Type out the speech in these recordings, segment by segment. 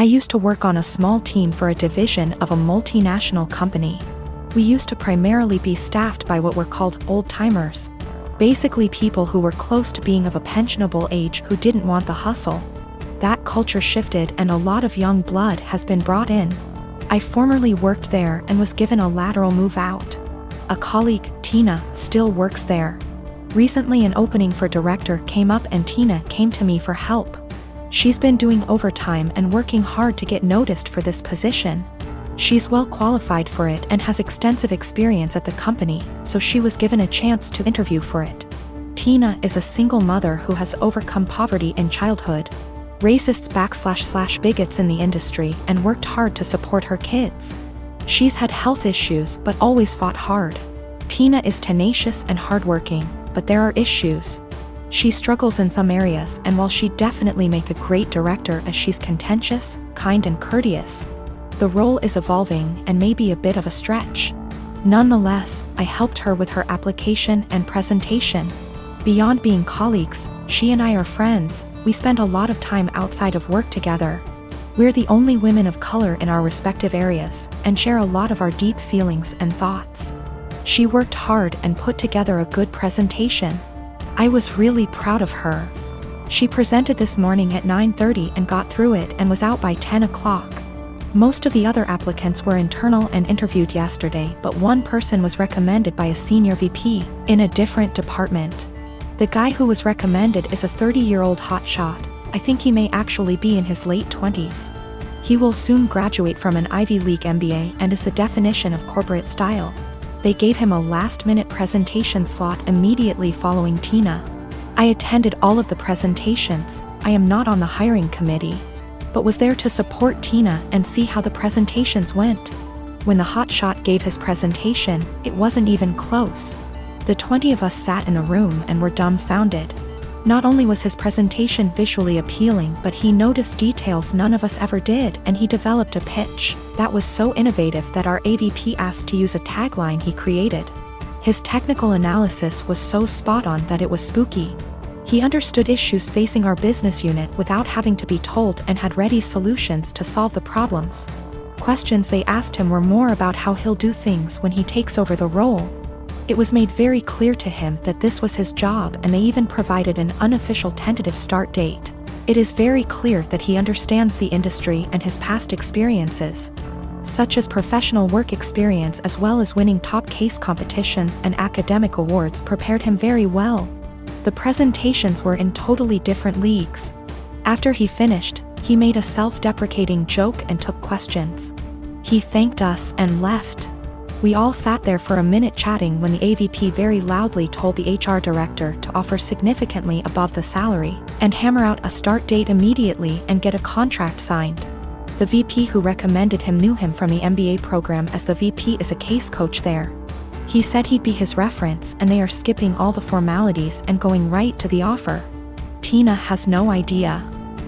used to work on a small team for a division of a multinational company. We used to primarily be staffed by what were called old-timers. Basically people who were close to being of a pensionable age who didn't want the hustle. That culture shifted and a lot of young blood has been brought in. I formerly worked there and was given a lateral move out. A colleague, Tina, still works there. Recently an opening for director came up and Tina came to me for help. She's been doing overtime and working hard to get noticed for this position. She's well qualified for it and has extensive experience at the company, so she was given a chance to interview for it. Tina is a single mother who has overcome poverty in childhood, racists / bigots in the industry, and worked hard to support her kids. She's had health issues but always fought hard. Tina is tenacious and hardworking, but there are issues. She struggles in some areas, and while she'd definitely make a great director as she's contentious, kind and courteous, the role is evolving and may be a bit of a stretch. Nonetheless, I helped her with her application and presentation. Beyond being colleagues, she and I are friends. We spend a lot of time outside of work together. We're the only women of color in our respective areas, and share a lot of our deep feelings and thoughts. She worked hard and put together a good presentation. I was really proud of her. She presented this morning at 9:30 and got through it and was out by 10 o'clock. Most of the other applicants were internal and interviewed yesterday, but one person was recommended by a senior VP in a different department. The guy who was recommended is a 30-year-old hotshot. I think he may actually be in his late 20s. He will soon graduate from an Ivy League MBA and is the definition of corporate style. They gave him a last-minute presentation slot immediately following Tina. I attended all of the presentations. I am not on the hiring committee, but was there to support Tina and see how the presentations went. When the hotshot gave his presentation, it wasn't even close. The 20 of us sat in the room and were dumbfounded. Not only was his presentation visually appealing, but he noticed details none of us ever did, and he developed a pitch that was so innovative that our AVP asked to use a tagline he created. His technical analysis was so spot on that it was spooky. He understood issues facing our business unit without having to be told and had ready solutions to solve the problems. Questions they asked him were more about how he'll do things when he takes over the role. It was made very clear to him that this was his job, and they even provided an unofficial tentative start date. It is very clear that he understands the industry and his past experiences, such as professional work experience as well as winning top case competitions and academic awards, prepared him very well. The presentations were in totally different leagues. After he finished, he made a self-deprecating joke and took questions. He thanked us and left. We all sat there for a minute chatting when the AVP very loudly told the HR director to offer significantly above the salary and hammer out a start date immediately and get a contract signed. The VP who recommended him knew him from the MBA program, as the VP is a case coach there. He said he'd be his reference, and they are skipping all the formalities and going right to the offer. Tina has no idea.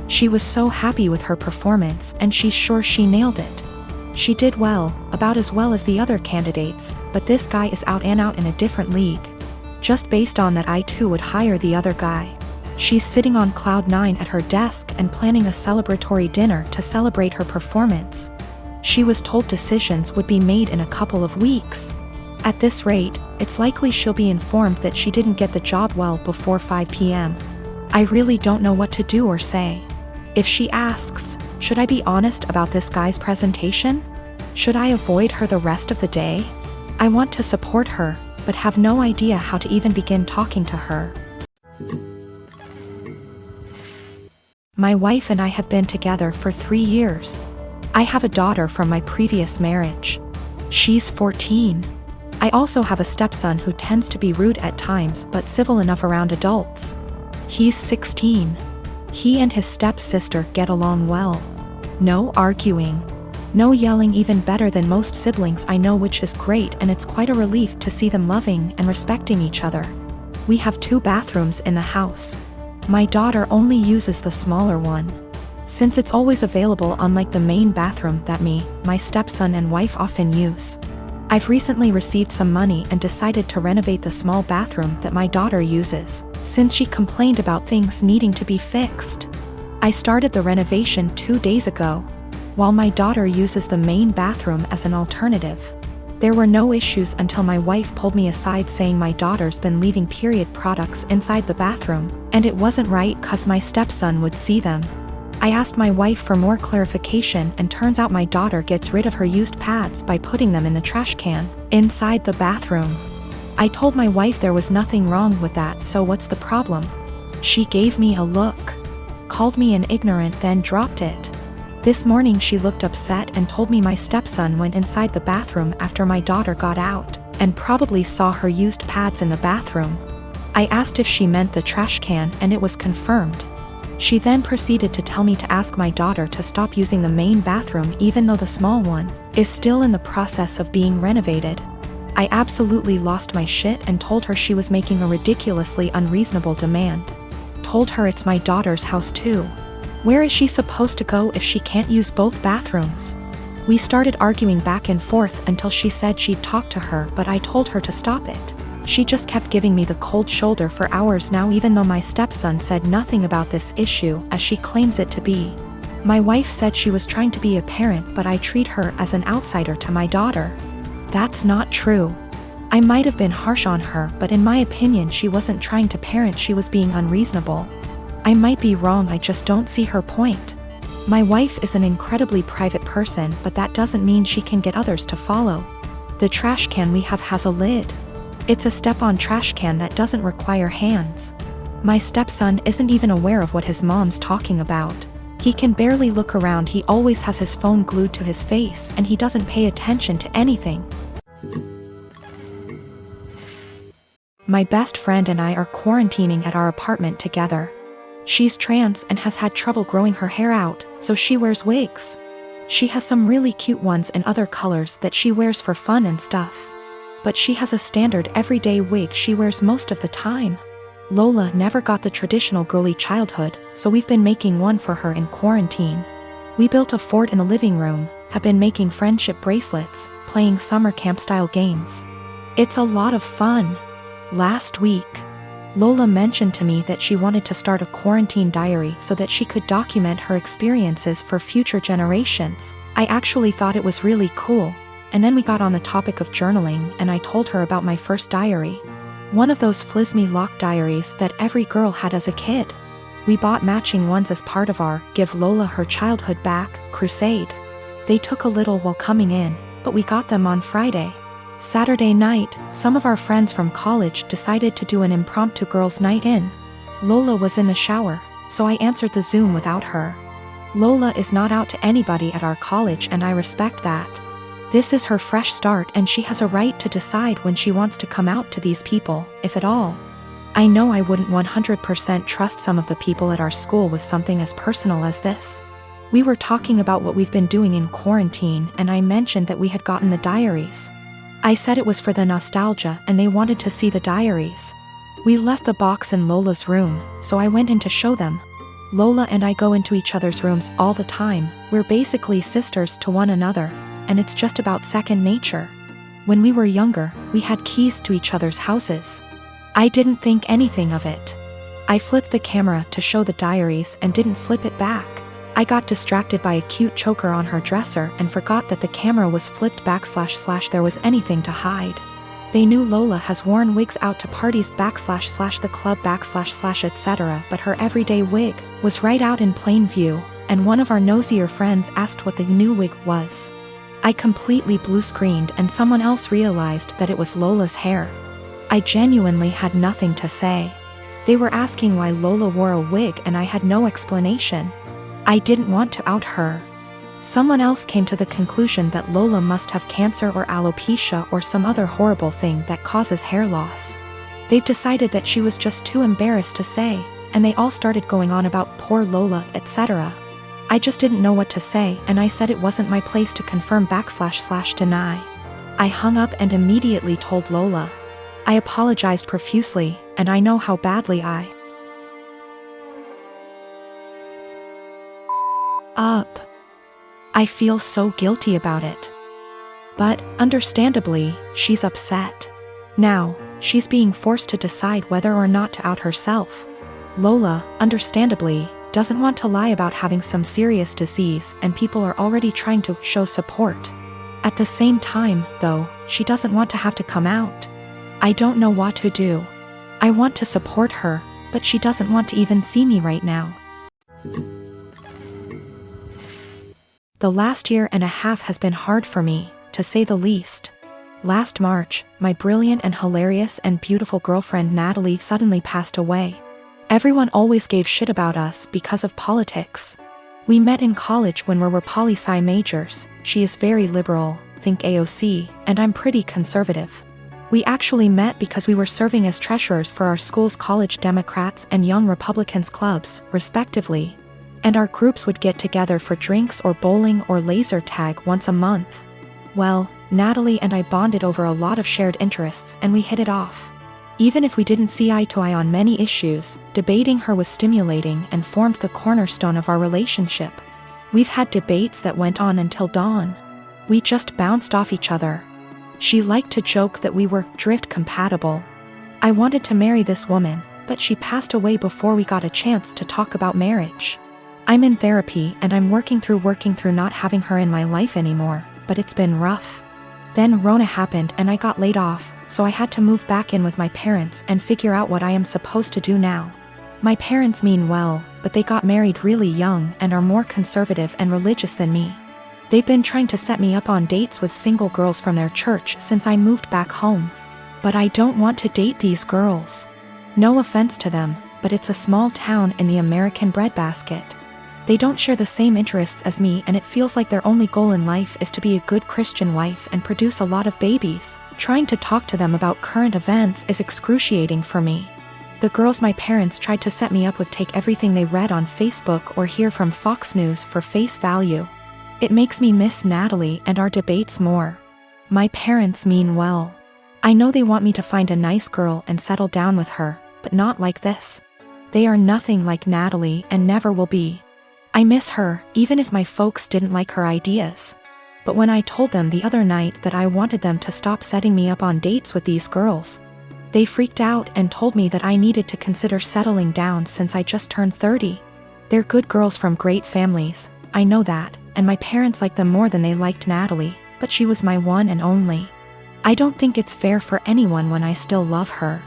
She was so happy with her performance, and she's sure she nailed it. She did well, about as well as the other candidates, but this guy is out and out in a different league. Just based on that, I too would hire the other guy. She's sitting on cloud 9 at her desk and planning a celebratory dinner to celebrate her performance. She was told decisions would be made in a couple of weeks. At this rate, it's likely she'll be informed that she didn't get the job well before 5 p.m. I really don't know what to do or say. If she asks, should I be honest about this guy's presentation? Should I avoid her the rest of the day? I want to support her, but have no idea how to even begin talking to her. My wife and I have been together for 3 years. I have a daughter from my previous marriage. She's 14. I also have a stepson who tends to be rude at times but civil enough around adults. He's 16. He and his stepsister get along well. No arguing. No yelling, even better than most siblings I know, which is great, and it's quite a relief to see them loving and respecting each other. We have 2 bathrooms in the house. My daughter only uses the smaller one, since it's always available, unlike the main bathroom that my stepson and wife often use. I've recently received some money and decided to renovate the small bathroom that my daughter uses, since she complained about things needing to be fixed. I started the renovation 2 days ago. while my daughter uses the main bathroom as an alternative. There were no issues until my wife pulled me aside saying my daughter's been leaving period products inside the bathroom, and it wasn't right 'cause my stepson would see them. I asked my wife for more clarification, and turns out my daughter gets rid of her used pads by putting them in the trash can inside the bathroom. I told my wife there was nothing wrong with that, so what's the problem? She gave me a look, called me an ignorant, then dropped it. This morning she looked upset and told me my stepson went inside the bathroom after my daughter got out, and probably saw her used pads in the bathroom. I asked if she meant the trash can, and it was confirmed. She then proceeded to tell me to ask my daughter to stop using the main bathroom even though the small one is still in the process of being renovated. I absolutely lost my shit and told her she was making a ridiculously unreasonable demand. Told her it's my daughter's house too. Where is she supposed to go if she can't use both bathrooms? We started arguing back and forth until she said she'd talk to her, but I told her to stop it. She just kept giving me the cold shoulder for hours now, even though my stepson said nothing about this issue as she claims it to be. My wife said she was trying to be a parent, but I treat her as an outsider to my daughter. That's not true. I might have been harsh on her, but in my opinion she wasn't trying to parent, she was being unreasonable. I might be wrong, I just don't see her point. My wife is an incredibly private person, but that doesn't mean she can get others to follow. The trash can we have has a lid. It's a step-on trash can that doesn't require hands. My stepson isn't even aware of what his mom's talking about. He can barely look around, he always has his phone glued to his face, and he doesn't pay attention to anything. My best friend and I are quarantining at our apartment together. She's trans and has had trouble growing her hair out, so she wears wigs. She has some really cute ones in other colors that she wears for fun and stuff. But she has a standard everyday wig she wears most of the time. Lola never got the traditional girly childhood, so we've been making one for her in quarantine. We built a fort in the living room, have been making friendship bracelets, playing summer camp-style games. It's a lot of fun. Last week, Lola mentioned to me that she wanted to start a quarantine diary so that she could document her experiences for future generations. I actually thought it was really cool, and then we got on the topic of journaling and I told her about my first diary. One of those flismy lock diaries that every girl had as a kid. We bought matching ones as part of our Give Lola Her Childhood Back crusade. They took a little while coming in, but we got them on Friday. Saturday night, some of our friends from college decided to do an impromptu girls' night in. Lola was in the shower, so I answered the Zoom without her. Lola is not out to anybody at our college, and I respect that. This is her fresh start and she has a right to decide when she wants to come out to these people, if at all. I know I wouldn't 100% trust some of the people at our school with something as personal as this. We were talking about what we've been doing in quarantine, and I mentioned that we had gotten the diaries. I said it was for the nostalgia and they wanted to see the diaries. We left the box in Lola's room, so I went in to show them. Lola and I go into each other's rooms all the time, we're basically sisters to one another, and it's just about second nature. When we were younger, we had keys to each other's houses. I didn't think anything of it. I flipped the camera to show the diaries and didn't flip it back. I got distracted by a cute choker on her dresser and forgot that the camera was flipped back / there was anything to hide. They knew Lola has worn wigs out to parties / the club / etc., but her everyday wig was right out in plain view, and one of our nosier friends asked what the new wig was. I completely blue-screened and someone else realized that it was Lola's hair. I genuinely had nothing to say. They were asking why Lola wore a wig and I had no explanation. I didn't want to out her. Someone else came to the conclusion that Lola must have cancer or alopecia or some other horrible thing that causes hair loss. They've decided that she was just too embarrassed to say, and they all started going on about poor Lola, etc. I just didn't know what to say, and I said it wasn't my place to confirm / deny. I hung up and immediately told Lola. I apologized profusely, and I know how badly I feel so guilty about it. But, understandably, she's upset. Now, she's being forced to decide whether or not to out herself. Lola, understandably, doesn't want to lie about having some serious disease, and people are already trying to show support. At the same time, though, she doesn't want to have to come out. I don't know what to do. I want to support her, but she doesn't want to even see me right now. The last year and a half has been hard for me, to say the least. Last March, my brilliant and hilarious and beautiful girlfriend Natalie suddenly passed away. Everyone always gave shit about us because of politics. We met in college when we were poli-sci majors. She is very liberal, think AOC, and I'm pretty conservative. We actually met because we were serving as treasurers for our school's college Democrats and Young Republicans clubs, respectively. And our groups would get together for drinks or bowling or laser tag once a month. Well, Natalie and I bonded over a lot of shared interests and we hit it off. Even if we didn't see eye to eye on many issues, debating her was stimulating and formed the cornerstone of our relationship. We've had debates that went on until dawn. We just bounced off each other. She liked to joke that we were drift compatible. I wanted to marry this woman, but she passed away before we got a chance to talk about marriage. I'm in therapy and I'm working through not having her in my life anymore, but it's been rough. Then Rona happened and I got laid off, so I had to move back in with my parents and figure out what I am supposed to do now. My parents mean well, but they got married really young and are more conservative and religious than me. They've been trying to set me up on dates with single girls from their church since I moved back home. But I don't want to date these girls. No offense to them, but it's a small town in the American breadbasket. They don't share the same interests as me and it feels like their only goal in life is to be a good Christian wife and produce a lot of babies. Trying to talk to them about current events is excruciating for me. The girls my parents tried to set me up with take everything they read on Facebook or hear from Fox News for face value. It makes me miss Natalie and our debates more. My parents mean well. I know they want me to find a nice girl and settle down with her, but not like this. They are nothing like Natalie and never will be. I miss her, even if my folks didn't like her ideas. But when I told them the other night that I wanted them to stop setting me up on dates with these girls, they freaked out and told me that I needed to consider settling down since I just turned 30. They're good girls from great families, I know that, and my parents like them more than they liked Natalie, but she was my one and only. I don't think it's fair for anyone when I still love her.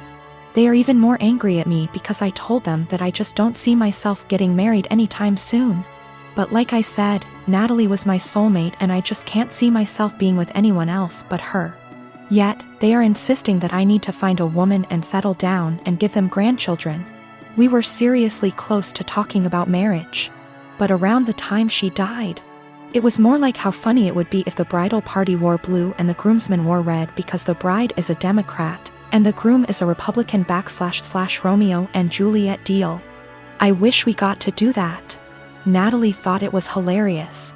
They are even more angry at me because I told them that I just don't see myself getting married anytime soon. But like I said, Natalie was my soulmate and I just can't see myself being with anyone else but her. Yet, they are insisting that I need to find a woman and settle down and give them grandchildren. We were seriously close to talking about marriage. But around the time she died, it was more like how funny it would be if the bridal party wore blue and the groomsmen wore red because the bride is a Democrat, and the groom is a Republican / Romeo and Juliet deal. I wish we got to do that. Natalie thought it was hilarious.